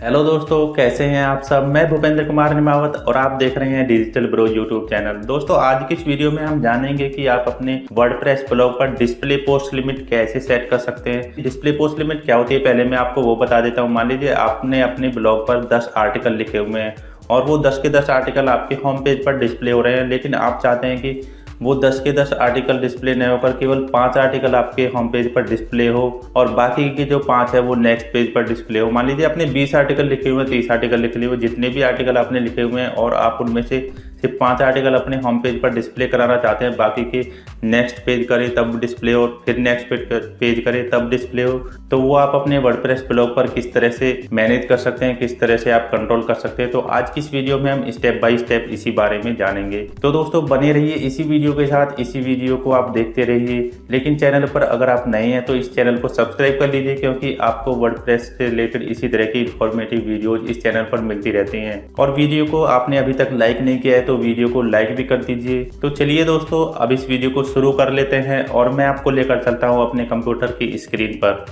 Hello दोस्तों, कैसे हैं आप सब। मैं भूपेंद्र कुमार निमावत और आप देख रहे हैं डिजिटल ब्रो यूट्यूब चैनल। दोस्तों, आज की इस वीडियो में हम जानेंगे कि आप अपने वर्डप्रेस ब्लॉग पर डिस्प्ले पोस्ट लिमिट कैसे सेट कर सकते हैं। डिस्प्ले पोस्ट लिमिट क्या होती है, पहले मैं आपको वो बता देता हूँ। मान लीजिए आपने अपने ब्लॉग पर 10 आर्टिकल लिखे हुए हैं और वो 10 के 10 आर्टिकल आपके होम पेज पर डिस्प्ले हो रहे हैं, लेकिन आप चाहते हैं कि वो 10 के 10 आर्टिकल डिस्प्ले नहीं होकर केवल 5 आर्टिकल आपके होम पेज पर डिस्प्ले हो और बाकी के जो 5 है वो नेक्स्ट पेज पर डिस्प्ले हो। मान लीजिए आपने 20 आर्टिकल लिखे हुए हैं, 30 आर्टिकल लिखे हुए, जितने भी आर्टिकल आपने लिखे हुए हैं और आप उनमें से सिर्फ 5 आर्टिकल अपने होम पेज पर डिस्प्ले कराना चाहते हैं, बाकी के नेक्स्ट पेज करें तब डिस्प्ले हो, फिर नेक्स्ट पेज करें तब डिस्प्ले हो, तो वो आप अपने वर्डप्रेस ब्लॉग पर किस तरह से मैनेज कर सकते हैं, किस तरह से आप कंट्रोल कर सकते हैं। तो आज की इस वीडियो में हम स्टेप बाय स्टेप इसी बारे में जानेंगे। तो दोस्तों, बने रहिए इसी वीडियो के साथ, इसी वीडियो को आप देखते रहिए। लेकिन चैनल पर अगर आप नए हैं तो इस चैनल को सब्सक्राइब कर लीजिए, क्योंकि आपको वर्डप्रेस से रिलेटेड इसी तरह की इंफॉर्मेटिव वीडियोज इस चैनल पर मिलती रहती हैं। और वीडियो को आपने अभी तक लाइक नहीं किया है तो वीडियो को लाइक भी कर दीजिए। तो चलिए दोस्तों, अब इस वीडियो को शुरू कर लेते हैं और मैं आपको लेकर चलता हूं अपने कंप्यूटर की स्क्रीन पर।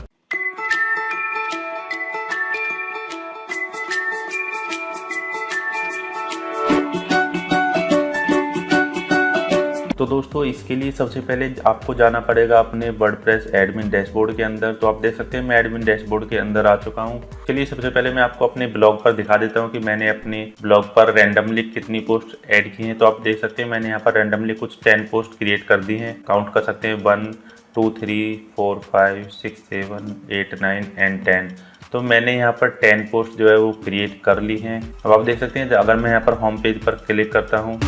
तो दोस्तों, इसके लिए सबसे पहले आपको जाना पड़ेगा अपने वर्डप्रेस एडमिन डैशबोर्ड के अंदर। तो आप देख सकते हैं मैं एडमिन डैशबोर्ड के अंदर आ चुका हूं। चलिए सबसे पहले मैं आपको अपने ब्लॉग पर दिखा देता हूं कि मैंने अपने ब्लॉग पर रैंडमली कितनी पोस्ट ऐड की हैं। तो आप देख सकते हैं मैंने यहाँ पर रैंडमली कुछ 10 पोस्ट क्रिएट कर दी हैं। काउंट कर सकते हैं 1 2 3 4 5 6 7 8 9 एंड 10। तो मैंने यहाँ पर 10 पोस्ट जो है वो क्रिएट कर ली हैं। अब आप देख सकते हैं अगर मैं यहाँ पर होम पेज पर क्लिक करता हूँ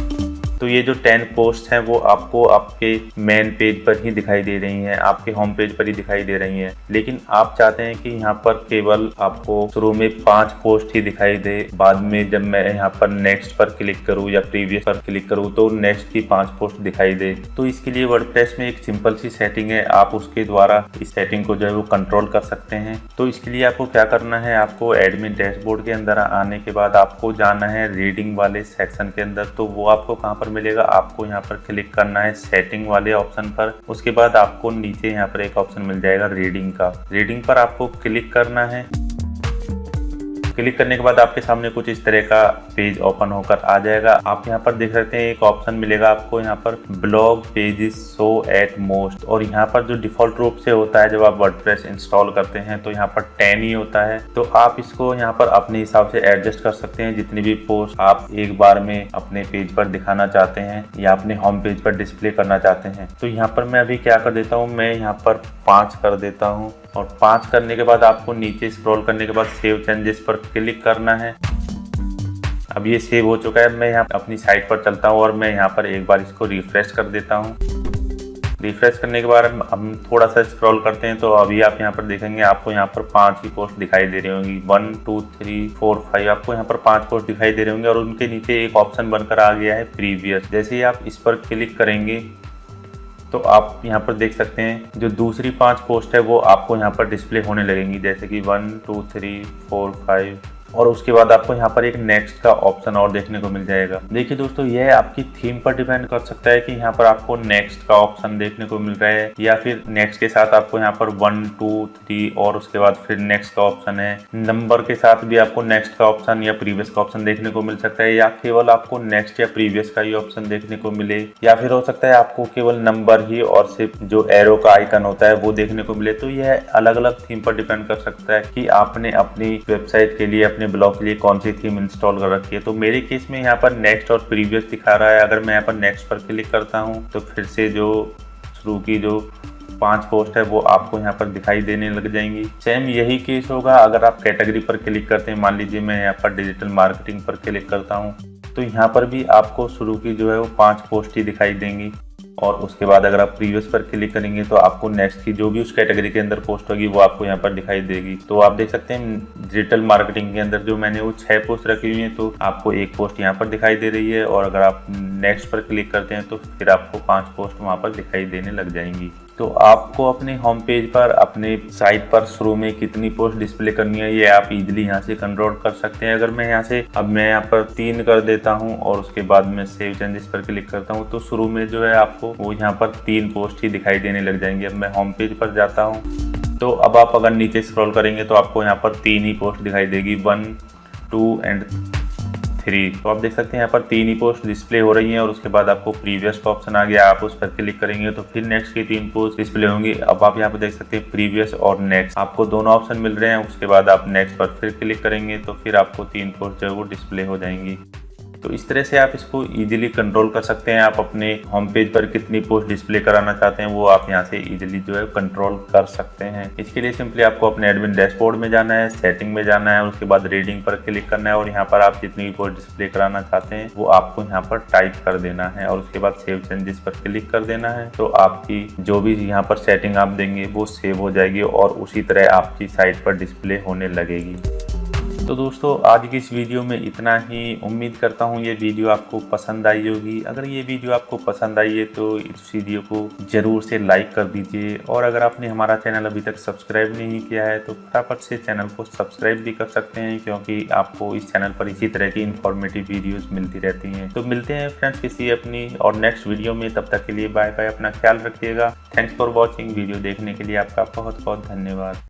तो ये जो 10 पोस्ट हैं वो आपको आपके मेन पेज पर ही दिखाई दे रही हैं, आपके होम पेज पर ही दिखाई दे रही हैं। लेकिन आप चाहते हैं कि यहाँ पर केवल आपको शुरू में 5 पोस्ट ही दिखाई दे, बाद में जब मैं यहाँ पर नेक्स्ट पर क्लिक करूँ या प्रीवियस पर क्लिक करूँ तो नेक्स्ट की 5 पोस्ट दिखाई दे। तो इसके लिए वर्डप्रेस में एक सिंपल सी सेटिंग है, आप उसके द्वारा इस सेटिंग को जो है वो कंट्रोल कर सकते हैं। तो इसके लिए आपको क्या करना है, आपको एडमिन डैशबोर्ड के अंदर आने के बाद आपको जाना है रीडिंग वाले सेक्शन के अंदर। तो वो आपको कहाँ पर मिलेगा, आपको यहाँ पर क्लिक करना है सेटिंग वाले ऑप्शन पर। उसके बाद आपको नीचे यहाँ पर एक ऑप्शन मिल जाएगा रीडिंग का। रीडिंग पर आपको क्लिक करना है। क्लिक करने के बाद आपके सामने कुछ इस तरह का पेज ओपन होकर आ जाएगा। आप यहाँ पर देख सकते हैं एक ऑप्शन मिलेगा आपको यहाँ पर blog pages show at most, और यहाँ पर जो डिफॉल्ट रूप से होता है जब आप वर्डप्रेस इंस्टॉल करते हैं तो यहाँ पर 10 ही होता है। तो आप इसको यहाँ पर अपने हिसाब से एडजस्ट कर सकते हैं। जितनी भी पोस्ट आप एक बार में अपने पेज पर दिखाना चाहते हैं या अपने होम पेज पर डिस्प्ले करना चाहते हैं। तो यहाँ पर मैं अभी क्या कर देता हूँ, मैं यहाँ पर 5 कर देता हूँ और 5 करने के बाद आपको नीचे स्क्रॉल करने के बाद सेव चेंजेस पर क्लिक करना है। अब ये सेव हो चुका है। मैं यहाँ अपनी साइट पर चलता हूँ और मैं यहाँ पर एक बार इसको रिफ्रेश कर देता हूँ। रिफ्रेश करने के बाद हम थोड़ा सा स्क्रॉल करते हैं तो अभी आप यहाँ पर देखेंगे आपको यहाँ पर 5 ही पोस्ट दिखाई दे रही होंगी। 1 2 3 4 5 आपको यहाँ पर 5 पोस्ट दिखाई दे रहे होंगे और उनके नीचे एक ऑप्शन बनकर आ गया है प्रीवियस। जैसे ही आप इस पर क्लिक करेंगे तो आप यहाँ पर देख सकते हैं जो दूसरी 5 पोस्ट है वो आपको यहाँ पर डिस्प्ले होने लगेंगी, जैसे कि 1 2 3 4 5, और उसके बाद आपको यहाँ पर एक नेक्स्ट का ऑप्शन और देखने को मिल जाएगा। देखिए दोस्तों, यह आपकी थीम पर डिपेंड कर सकता है कि यहाँ पर आपको नेक्स्ट का ऑप्शन देखने को मिल रहा है या फिर नेक्स्ट के साथ आपको यहाँ पर 1 2 3 और उसके बाद फिर नेक्स्ट का ऑप्शन है। नंबर के साथ भी आपको नेक्स्ट का ऑप्शन या प्रीवियस का ऑप्शन देखने को मिल सकता है, या केवल आपको नेक्स्ट या प्रीवियस का ही ऑप्शन देखने को मिले, या फिर हो सकता है आपको केवल नंबर ही और सिर्फ जो एरो का आइकन होता है वो देखने को मिले। तो यह अलग अलग थीम पर डिपेंड कर सकता है कि आपने अपनी वेबसाइट के लिए, अपने ब्लॉग के लिए कौन सी थीम इंस्टॉल कर रखी है। तो मेरे केस में यहाँ पर नेक्स्ट और प्रीवियस दिखा रहा है। अगर मैं यहाँ पर नेक्स्ट पर क्लिक करता हूँ तो फिर से जो शुरू की जो 5 पोस्ट है वो आपको यहाँ पर दिखाई देने लग जाएंगी। सेम यही केस होगा अगर आप कैटेगरी पर क्लिक करते हैं। मान लीजिए मैं यहाँ पर डिजिटल मार्केटिंग पर क्लिक करता हूँ तो यहाँ पर भी आपको शुरू की जो है वो 5 पोस्ट ही दिखाई देंगी, और उसके बाद अगर आप प्रीवियस पर क्लिक करेंगे तो आपको नेक्स्ट की जो भी उस कैटेगरी के अंदर पोस्ट होगी वो आपको यहाँ पर दिखाई देगी। तो आप देख सकते हैं डिजिटल मार्केटिंग के अंदर जो मैंने वो 6 पोस्ट रखी हुई है तो आपको एक पोस्ट यहाँ पर दिखाई दे रही है, और अगर आप नेक्स्ट पर क्लिक करते हैं तो फिर आपको 5 पोस्ट वहाँ पर दिखाई देने लग जाएंगी। तो आपको अपने होम पेज पर, अपने साइट पर शुरू में कितनी पोस्ट डिस्प्ले करनी है ये आप इजीली यहाँ से कंट्रोल कर सकते हैं। अगर मैं यहाँ पर 3 कर देता हूँ और उसके बाद मैं सेव चेंजेस पर क्लिक करता हूँ तो शुरू में जो है आपको वो यहाँ पर 3 पोस्ट ही दिखाई देने लग जाएंगे। अब मैं होम पेज पर जाता हूँ तो अब आप अगर नीचे स्क्रॉल करेंगे तो आपको यहाँ पर 3 ही पोस्ट दिखाई देगी, 1, 2 एंड 3। तो आप देख सकते हैं यहाँ पर 3 ही पोस्ट डिस्प्ले हो रही हैं और उसके बाद आपको प्रीवियस का ऑप्शन आ गया, आप उस पर क्लिक करेंगे तो फिर नेक्स्ट की 3 पोस्ट डिस्प्ले होंगी। अब आप यहाँ पर देख सकते हैं प्रीवियस और नेक्स्ट, आपको दोनों ऑप्शन मिल रहे हैं। उसके बाद आप नेक्स्ट पर फिर क्लिक करेंगे तो फिर आपको 3 पोस्ट जो है वो डिस्प्ले हो जाएंगी। तो इस तरह से आप इसको इजीली कंट्रोल कर सकते हैं। आप अपने होम पेज पर कितनी पोस्ट डिस्प्ले कराना चाहते हैं वो आप यहां से इजीली जो है कंट्रोल कर सकते हैं। इसके लिए सिंपली आपको अपने एडमिन डैशबोर्ड में जाना है, सेटिंग में जाना है, उसके बाद रीडिंग पर क्लिक करना है और यहाँ पर आप जितनी भी पोस्ट डिस्प्ले कराना चाहते हैं वो आपको यहाँ पर टाइप कर देना है और उसके बाद सेव चेंजेस पर क्लिक कर देना है। तो आपकी जो भी यहाँ पर सेटिंग आप देंगे वो सेव हो जाएगी और उसी तरह आपकी साइट पर डिस्प्ले होने लगेगी। तो दोस्तों आज की इस वीडियो में इतना ही। उम्मीद करता हूँ ये वीडियो आपको पसंद आई होगी। अगर ये वीडियो आपको पसंद आई है तो इस वीडियो को ज़रूर से लाइक कर दीजिए और अगर आपने हमारा चैनल अभी तक सब्सक्राइब नहीं किया है तो फटाफट से चैनल को सब्सक्राइब भी कर सकते हैं, क्योंकि आपको इस चैनल पर इसी तरह की इन्फॉर्मेटिव वीडियोज़ मिलती रहती हैं। तो मिलते हैं फ्रेंड्स किसी अपनी और नेक्स्ट वीडियो में, तब तक के लिए बाय बाय, अपना ख्याल रखिएगा। Thanks for watching. वीडियो देखने के लिए आपका बहुत बहुत धन्यवाद।